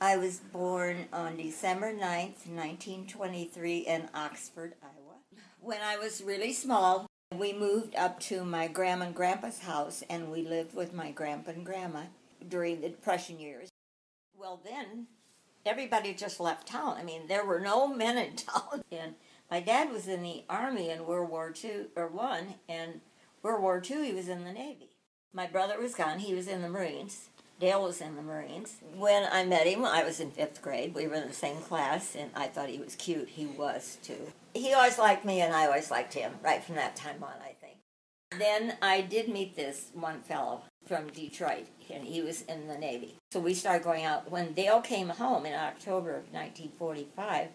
I was born on December 9th, 1923 in Oxford, Iowa. When I was really small, we moved up to my grandma and grandpa's house, and we lived with my grandpa and grandma during the Depression years. Well, then, everybody just left town. I mean, there were no men in town. And my dad was in the Army in World War II, or One, and World War II he was in the Navy. My brother was gone. He was in the Marines. Dale was in the Marines. When I met him, I was in 5th grade. We were in the same class, and I thought he was cute. He was, too. He always liked me, and I always liked him, right from that time on, I think. Then I did meet this one fellow from Detroit, and he was in the Navy. So we started going out. When Dale came home in October of 1945,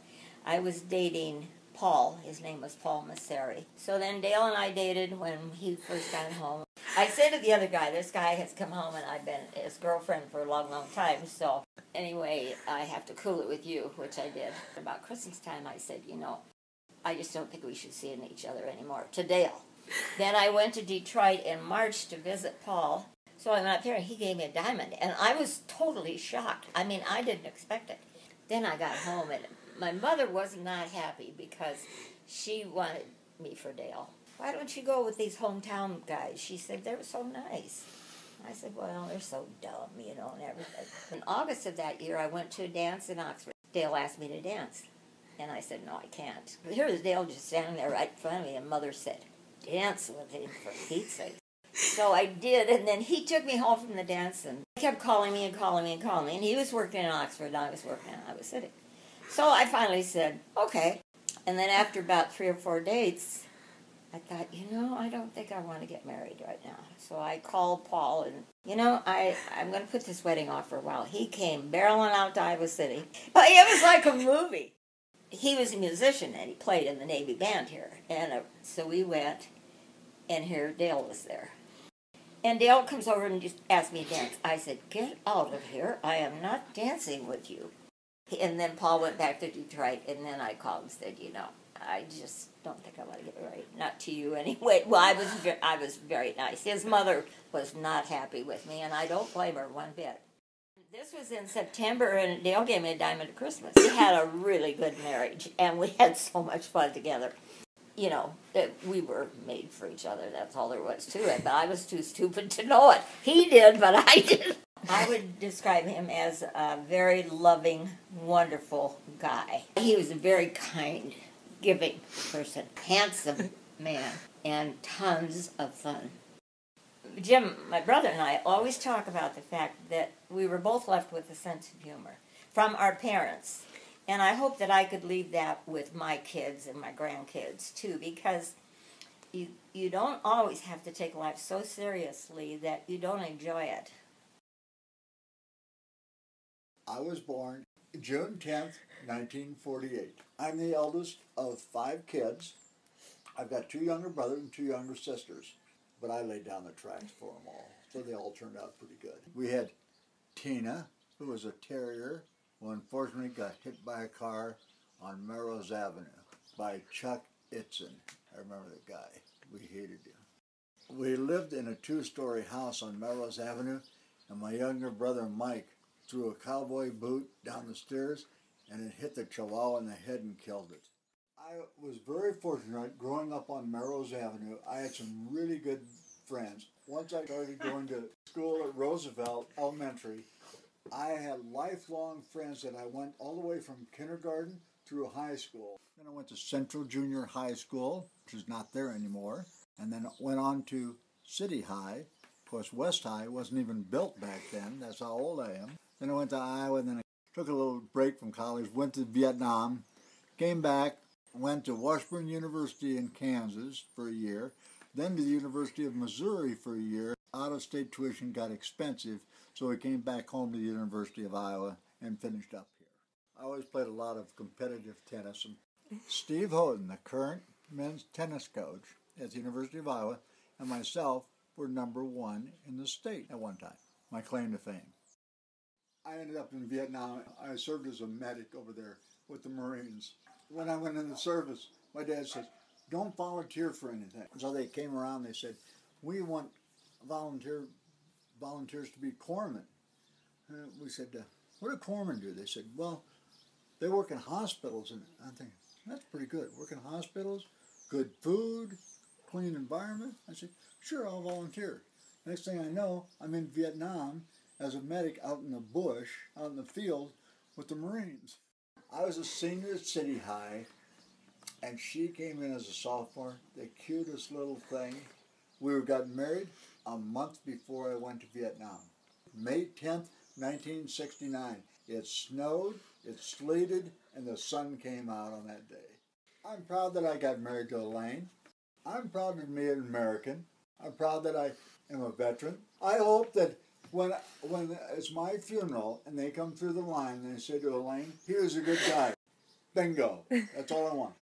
I was dating Paul. His name was Paul Masseri. So then Dale and I dated when he first got home. I said to the other guy, this guy has come home and I've been his girlfriend for a long, long time. So anyway, I have to cool it with you, which I did. About Christmas time, I said, I just don't think we should see each other anymore, to Dale. Then I went to Detroit in March to visit Paul. So I went up there and he gave me a diamond. And I was totally shocked. I mean, I didn't expect it. Then I got home and my mother was not happy because she wanted me for Dale. Why don't you go with these hometown guys? She said, they were so nice. I said, well, they're so dumb, and everything. In August of that year, I went to a dance in Oxford. Dale asked me to dance. And I said, no, I can't. Here was Dale just standing there right in front of me, and Mother said, dance with him for Pete's sake. So I did, and then he took me home from the dance, and he kept calling me and calling me and calling me. And he was working in Oxford, and I was working in Iowa City. So I finally said, okay. And then after about 3 or 4 dates, I thought, I don't think I want to get married right now. So I called Paul, and, I'm going to put this wedding off for a while. He came barreling out to Iowa City. It was like a movie. He was a musician, and he played in the Navy band here. And so we went, and here Dale was there. And Dale comes over and just asked me to dance. I said, get out of here. I am not dancing with you. And then Paul went back to Detroit, and then I called and said, I just don't think I want to get married. Not to you anyway. Well, I was very nice. His mother was not happy with me, and I don't blame her one bit. This was in September, and Dale gave me a diamond at Christmas. We had a really good marriage, and we had so much fun together. That we were made for each other. That's all there was to it. But I was too stupid to know it. He did, but I didn't. I would describe him as a very loving, wonderful guy. He was a very kind, giving person, handsome man, and tons of fun. Jim, my brother, and I always talk about the fact that we were both left with a sense of humor from our parents. And I hope that I could leave that with my kids and my grandkids, too, because you don't always have to take life so seriously that you don't enjoy it. I was born June 10th, 1948. I'm the eldest of 5 kids. I've got 2 younger brothers and 2 younger sisters, but I laid down the tracks for them all, so they all turned out pretty good. We had Tina, who was a terrier, who unfortunately got hit by a car on Melrose Avenue by Chuck Itzen. I remember the guy. We hated him. We lived in a 2-story house on Melrose Avenue, and my younger brother Mike threw a cowboy boot down the stairs, and it hit the chihuahua in the head and killed it. I was very fortunate growing up on Melrose Avenue. I had some really good friends. Once I started going to school at Roosevelt Elementary, I had lifelong friends that I went all the way from kindergarten through high school. Then I went to Central Junior High School, which is not there anymore, and then went on to City High. Of course, West High wasn't even built back then. That's how old I am. Then I went to Iowa, and then I took a little break from college, went to Vietnam, came back, went to Washburn University in Kansas for a year, then to the University of Missouri for a year. Out-of-state tuition got expensive, so we came back home to the University of Iowa and finished up here. I always played a lot of competitive tennis. Steve Houghton, the current men's tennis coach at the University of Iowa, and myself were #1 in the state at one time, my claim to fame. I ended up in Vietnam. I served as a medic over there with the Marines. When I went in the service, my dad said, don't volunteer for anything. So they came around, they said, we want volunteers to be corpsmen. We said, what do corpsmen do? They said, well, they work in hospitals. And I'm thinking, that's pretty good. Work in hospitals, good food, clean environment. I said, sure, I'll volunteer. Next thing I know, I'm in Vietnam as a medic out in the bush, out in the field with the Marines. I was a senior at City High, and she came in as a sophomore, the cutest little thing. We got married a month before I went to Vietnam. May 10th, 1969. It snowed, it sleeted, and the sun came out on that day. I'm proud that I got married to Elaine. I'm proud to be an American. I'm proud that I am a veteran. I hope that when it's my funeral and they come through the line and they say to Elaine, here's a good guy. Bingo. That's all I want.